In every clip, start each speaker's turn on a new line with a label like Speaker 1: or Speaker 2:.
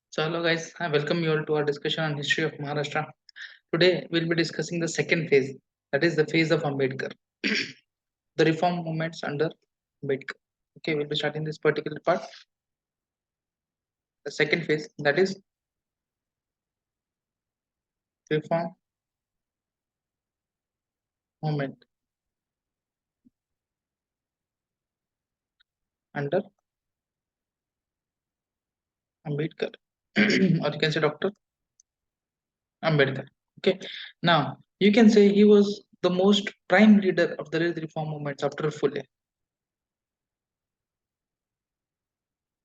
Speaker 1: So hello guys, I welcome you all to our discussion on history of Maharashtra. Today we'll be discussing the second phase, that is the phase of Ambedkar, the reform movements under Ambedkar. Okay, we'll be starting this particular part, the second phase, that is reform movement under Ambedkar, or you can say Dr. Ambedkar. Okay, now you can say he was the most prime leader of the Dalit reform movements after Phule.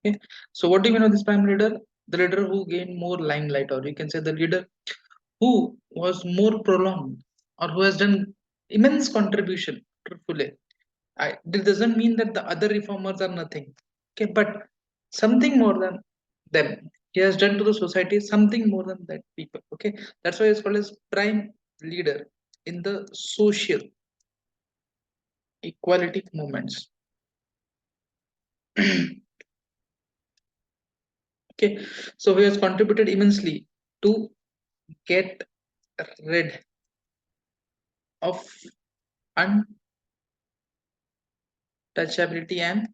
Speaker 1: Okay, so what do you mean of this prime leader? The leader who gained more limelight, or you can say the leader who was more prolonged or who has done immense contribution to Phule. This doesn't mean that the other reformers are nothing. Okay, but something more than them. He has done to the society something more than that people. Okay, that's why it's called as prime leader in the social equality movements. Okay, so he has contributed immensely to get rid of untouchability and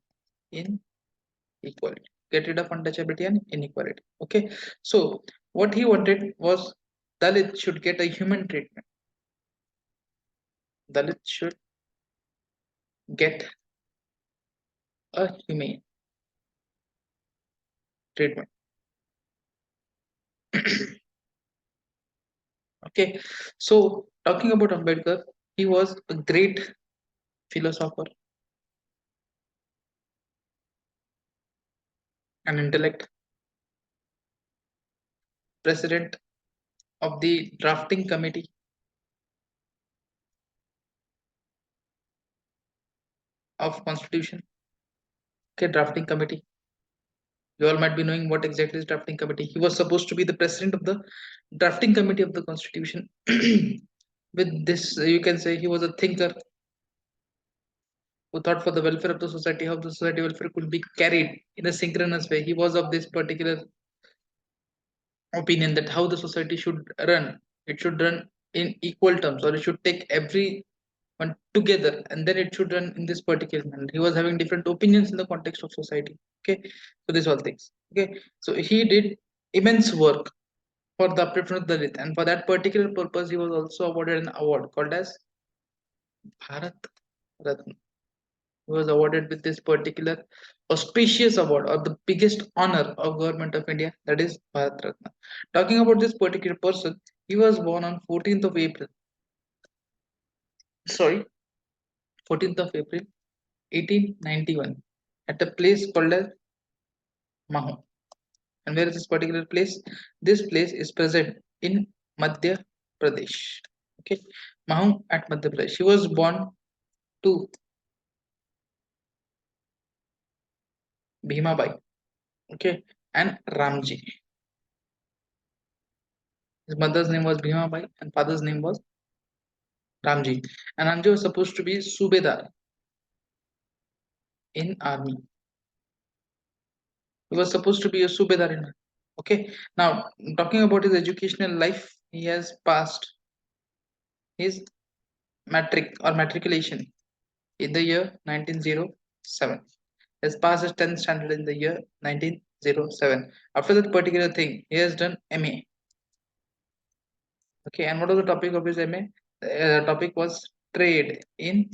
Speaker 1: inequality. Get rid of untouchability and inequality. Okay, so what he wanted was Dalit should get a human treatment. Dalit should get a humane treatment. Okay, so talking about Ambedkar, he was a great philosopher, an intellect, president of the drafting committee of Constitution. Okay, drafting committee. You all might be knowing what exactly is drafting committee. He was supposed to be the president of the drafting committee of the Constitution. With this, you can say he was a thinker who thought for the welfare of the society, how the society welfare could be carried in a synchronous way. He was of this particular opinion that how the society should run. It should run in equal terms, or it should take everyone together, and then it should run in this particular manner. He was having different opinions in the context of society. Okay, so these all things. Okay, so he did immense work for the upliftment of the Dalit, and for that particular purpose, he was also awarded an award called as Bharat Ratna. He was awarded with this particular auspicious award, or the biggest honor of government of India, that is Bharat Ratna. Talking about this particular person, he was born on 14th of April. Sorry, 14th of April, 1891, at a place called as Maho. And where is this particular place? This place is present in Madhya Pradesh. Okay, Maho at Madhya Pradesh. He was born to Bhima Bai. Okay, and Ramji. His mother's name was Bhima Bai and father's name was Ramji. And Ramji was supposed to be Subedar in army. He was supposed to be a Subedar in army. Okay. Now, talking about his educational life, he has passed his matric or matriculation in the year 1907. He has passed his 10th standard in the year 1907. After that particular thing, he has done MA. Okay. And what was the topic of his MA? The topic was trade in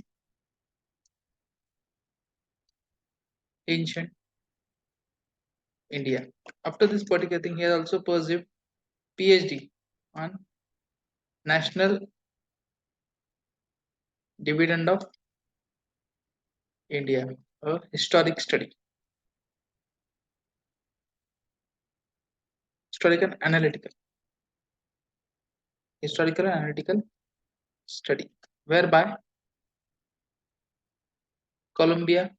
Speaker 1: ancient India. After this particular thing, he has also pursued PhD on national dividend of India, a historic study, historical and analytical study, whereby Columbia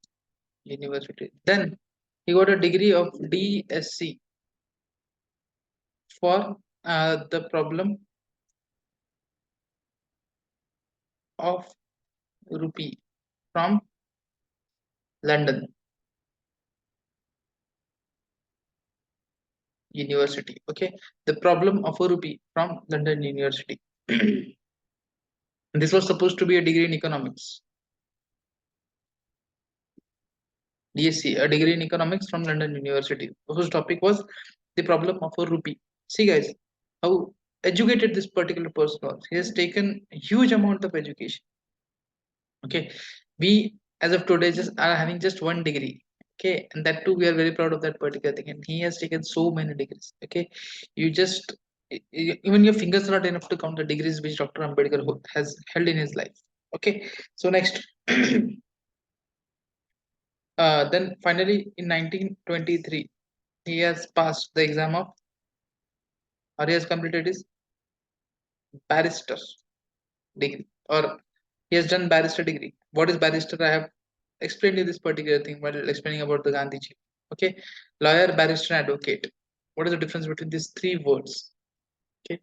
Speaker 1: University. Then he got a degree of DSc for the problem of rupee from London University. Okay, the problem of a rupee from London University. This was supposed to be a degree in economics. DSC, a degree in economics from London University, whose topic was the problem of a rupee. See, guys, how educated this particular person was. He has taken a huge amount of education. Okay, we as of today just are having just one degree. Okay, and that too we are very proud of that particular thing. And he has taken so many degrees. Okay, you just even your fingers are not enough to count the degrees which Dr. Ambedkar has held in his life. Okay, so next. Then finally in 1923 he has passed the exam of, or he has completed his barrister degree, or he has done barrister degree. What is barrister? I have explained you this particular thing while explaining about the Gandhiji. Okay, lawyer, barrister, and advocate. What is the difference between these three words? Okay,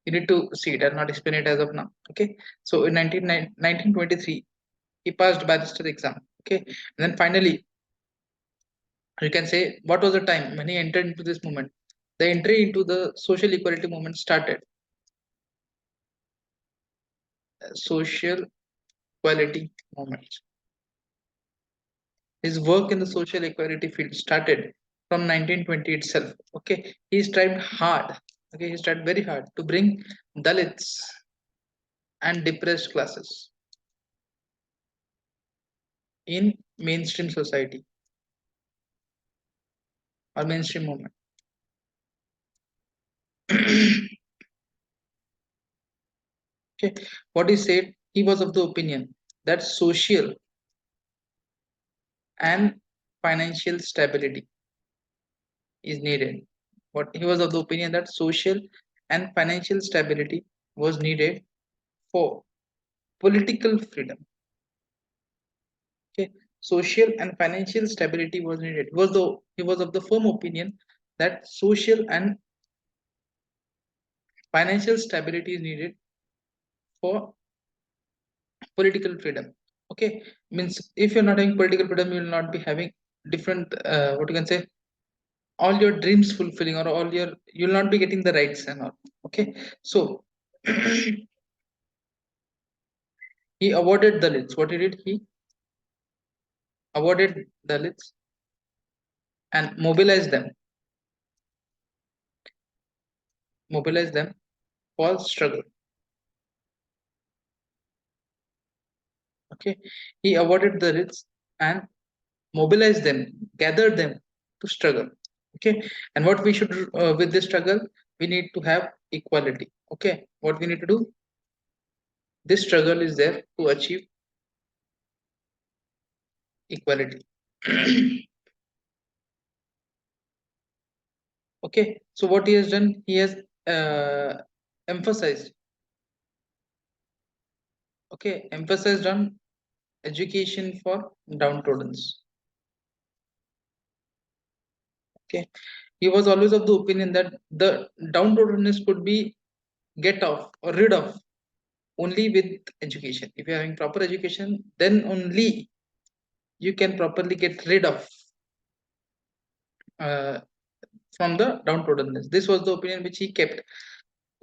Speaker 1: you need to see it. I'll not explain it as of now. Okay, so in 1923 he passed barrister exam. Okay, and then finally you can say what was the time when he entered into this movement. The entry into the social equality movement started. Social equality movement. His work in the social equality field started from 1920 itself. Okay, he strived hard. Okay, he strived very hard to bring Dalits and depressed classes in mainstream society or mainstream movement. Okay, what he said, he was of the opinion that social and financial stability is needed. What he was of the opinion that social and financial stability was needed for political freedom. Okay, social and financial stability was needed. He was of the firm opinion that social and financial stability is needed for political freedom. Okay, means if you're not having political freedom, you will not be having different what you can say, all your dreams fulfilling, or all your, you'll not be getting the rights and all. Okay, so he awarded Dalits. What he did, he awarded Dalits and mobilized them for struggle. Okay, he awarded the rich and mobilized them, gathered them to struggle. Okay, and what we should with this struggle, we need to have equality. Okay, what we need to do, this struggle is there to achieve equality. Okay, so what he has done, he has emphasized, okay, emphasized on education for downtrodden. Okay, he was always of the opinion that the downtroddenness could be get off or rid of only with education. If you're having proper education, then only you can properly get rid of uh, from the downtroddenness. This was the opinion which he kept.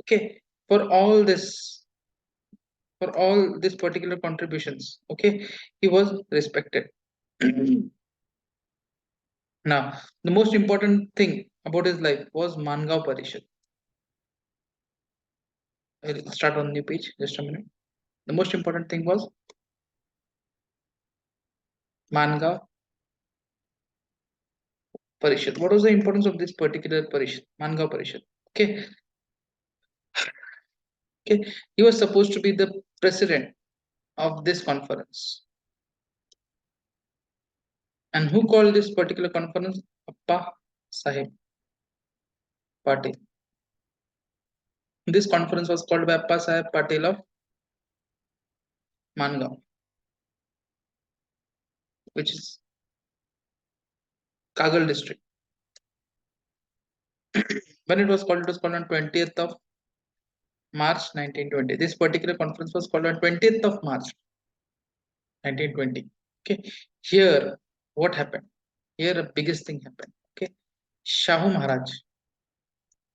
Speaker 1: Okay, for all this, for all these particular contributions, okay, he was respected. Now, the most important thing about his life was Manga Operation. I'll start on the new page. Just a minute. The most important thing was Manga Parishad. What was the importance of this particular parishad, Manga Parishad? Okay, okay. He was supposed to be the president of this conference. And who called this particular conference? Appa Sahib Patel. This conference was called by Appa Sahib Patel of Mangao, which is Kagal district. When it was called on 20th of March 1920. This particular conference was called on 20th of March 1920. Okay, here what happened? Here the biggest thing happened. Okay, Shahu Maharaj.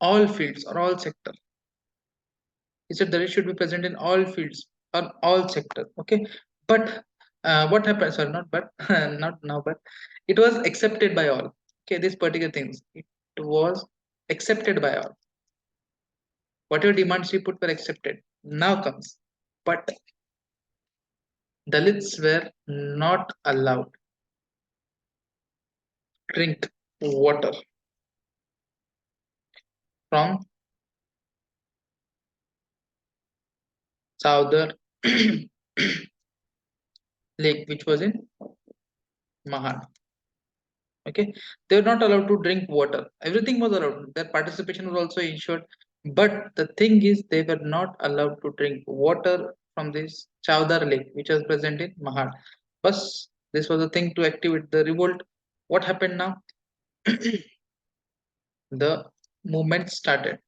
Speaker 1: all fields or all sector. He said that it should be present in all fields or all sector. Okay, but what happened? Sorry, not but not now, but it was accepted by all. Okay, these particular things it was accepted by all. Whatever demands we put were accepted. Now comes, but Dalits were not allowed to drink water from Chowdar lake, which was in Mahad. Okay, they were not allowed to drink water. Everything was allowed. Their participation was also ensured. But the thing is, they were not allowed to drink water from this Chowdar lake, which was present in Mahad. First, this was a thing to activate the revolt. What happened now? The movement started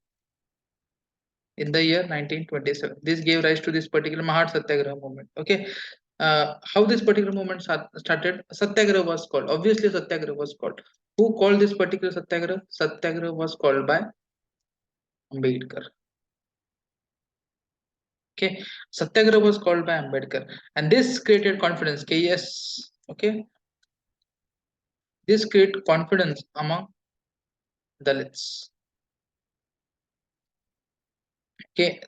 Speaker 1: in the year 1927. This gave rise to this particular Mahad Satyagraha movement. Okay, how this particular movement started? Satyagraha was called. Obviously, Satyagraha was called. Who called this particular Satyagraha? Satyagraha was called by Ambedkar. Okay, Satyagraha was called by Ambedkar, and this created confidence. Okay, yes. Okay, this created confidence among Dalits. Okay.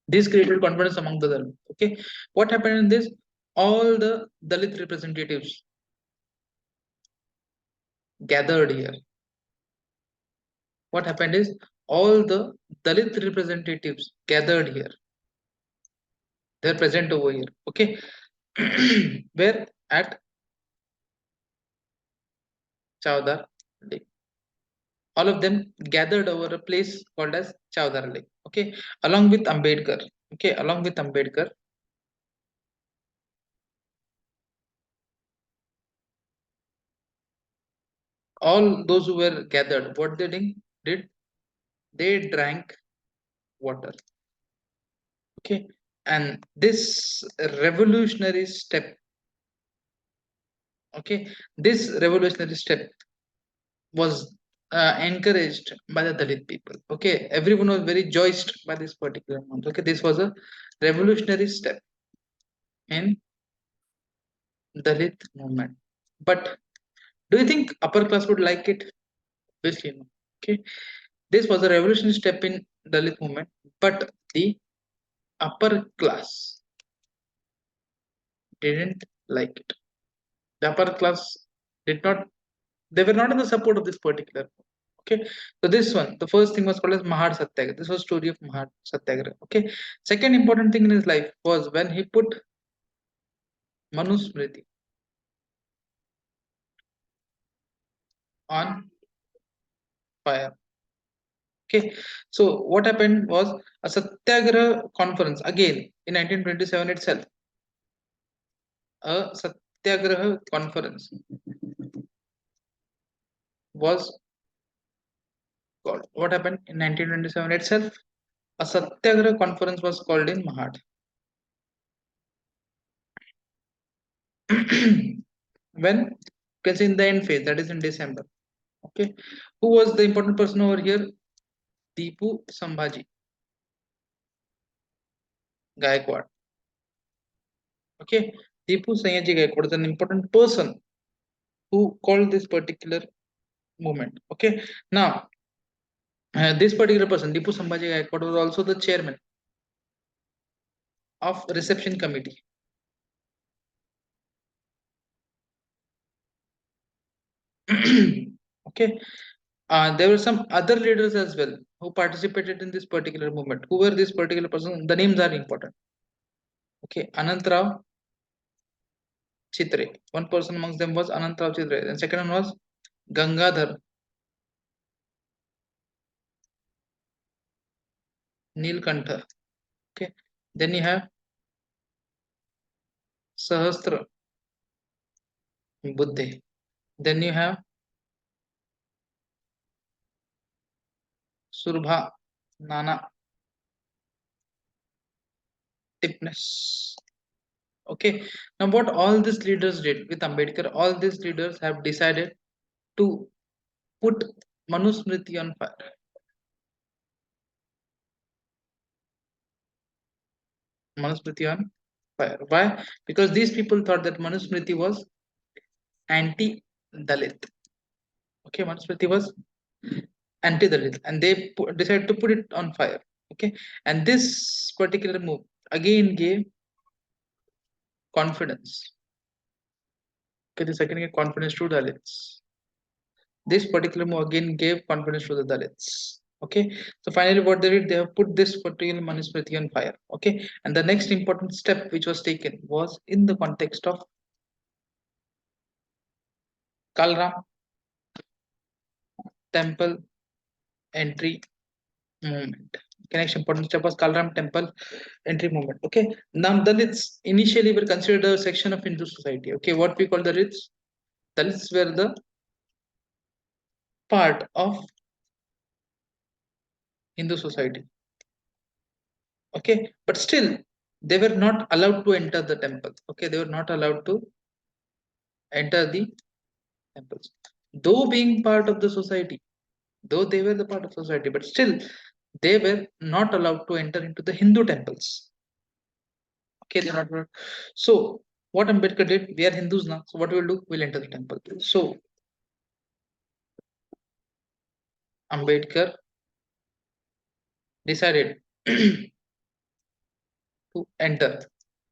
Speaker 1: This created confidence among the Dalit. Okay, what happened in this? All the Dalit representatives gathered here. What happened is all the Dalit representatives gathered here. They're present over here. Okay, where at Chowdar Lake. All of them gathered over a place called as Chowdar Lake. Okay, along with Ambedkar. Okay, along with Ambedkar, all those who were gathered, what they did they drank water. Okay, and this revolutionary step, okay, this revolutionary step was encouraged by the Dalit people. Okay, everyone was very joiced by this particular month. Okay, this was a revolutionary step in Dalit movement. But do you think upper class would like it? Obviously no. Okay, this was a revolutionary step in Dalit movement, but the upper class didn't like it. The upper class did not, they were not in the support of this particular. Okay, so this one, the first thing was called as Mahad Satyagraha. This was story of Mahad Satyagraha. Okay, second important thing in his life was when he put manusmriti on fire. Okay, so what happened was a Satyagraha conference again in 1927 itself. A Satyagraha conference was called. What happened in 1927 itself? A Satyagraha conference was called in Mahad. When you can see in the end phase, that is in December. Okay, who was the important person over here? Tipu Sambhaji Gaikwad. Okay, Tipu Sambhaji Gaikwad is an important person who called this particular movement. Okay, now this particular person, Tipu Sambhaji Gaikwad, was also the chairman of reception committee. Okay, there were some other leaders as well who participated in this particular movement. Who were this particular person? The names are important. Okay, Anantrao Chitre. One person amongst them was Anantrao Chitre. And second one was Gangadhar Neelkantha. Okay. Then you have Sahastra Buddhe. Then you have Surbha Nana Tipness. Okay. Now, what all these leaders did with Ambedkar, all these leaders have decided to put Manusmriti on fire. Manusmriti on fire. Why? Because these people thought that Manusmriti was anti-Dalit. Okay, Manusmriti was anti-Dalit, and they decided to put it on fire. Okay, and this particular move again gave confidence. Okay, the second gave confidence to Dalits. This particular move again gave confidence to the Dalits. Okay, so finally, what they did, they have put this particular Manusmriti on fire. Okay, and the next important step which was taken was in the context of kalaram temple entry movement. Okay, next important step was kalaram temple entry movement. Okay, now Dalits initially were considered a section of Hindu society. Okay, what we call Dalits. Dalits were the part of Hindu society. Okay, but still they were not allowed to enter the temple. Okay, they were not allowed to enter the temples, though being part of the society, though they were the part of society, but still they were not allowed to enter into the Hindu temples. Okay, they're not allowed. So what Ambedkar did, we are Hindus now, so what we'll do, we'll enter the temple. So Ambedkar decided to enter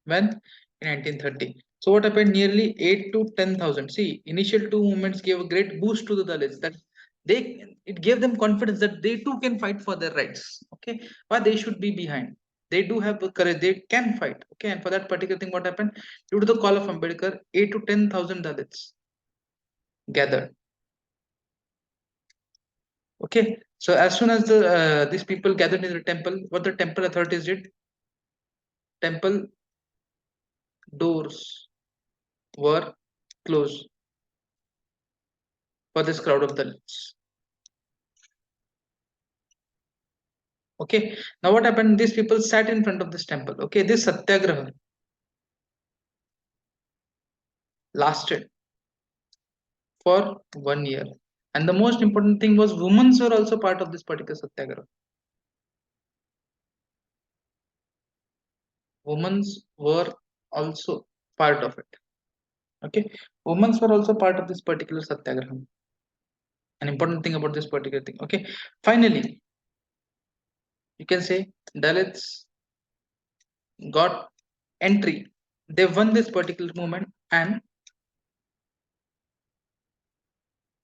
Speaker 1: when in 1930. So what happened? Nearly 8 to 10,000. See, initial two movements gave a great boost to the Dalits, that it gave them confidence that they too can fight for their rights. Okay, but they should be behind. They do have the courage. They can fight. Okay, and for that particular thing, what happened? Due to the call of Ambedkar, 8 to 10,000 Dalits gathered. Okay, so as soon as these people gathered in the temple, what the temple authorities did? Temple doors were closed for this crowd of Dalits. Okay, now what happened? These people sat in front of this temple. Okay, this satyagraha lasted for 1 year, and the most important thing was women were also part of this particular satyagraha. Women were also part of it. Okay, women were also part of this particular satyagraha. An important thing about this particular thing. Okay, finally, you can say Dalits got entry. They won this particular movement, and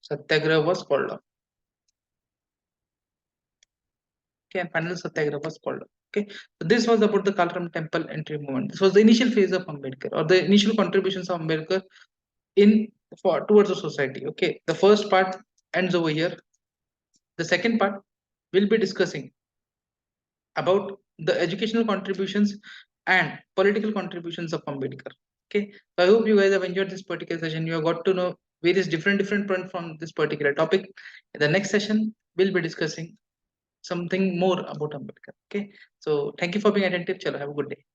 Speaker 1: satyagraha was called off. Okay, and final satyagraha was called off. Okay, so this was about the Kalaram temple entry movement. This was the initial phase of Ambedkar, or the initial contributions of Ambedkar in towards the society. Okay, the first part ends over here. The second part will be discussing about the educational contributions and political contributions of Ambedkar. Okay, so I hope you guys have enjoyed this particular session. You have got to know various different points from this particular topic. In the next session, we'll be discussing something more about Ambedkar. Okay, so thank you for being attentive. Chalo, have a good day.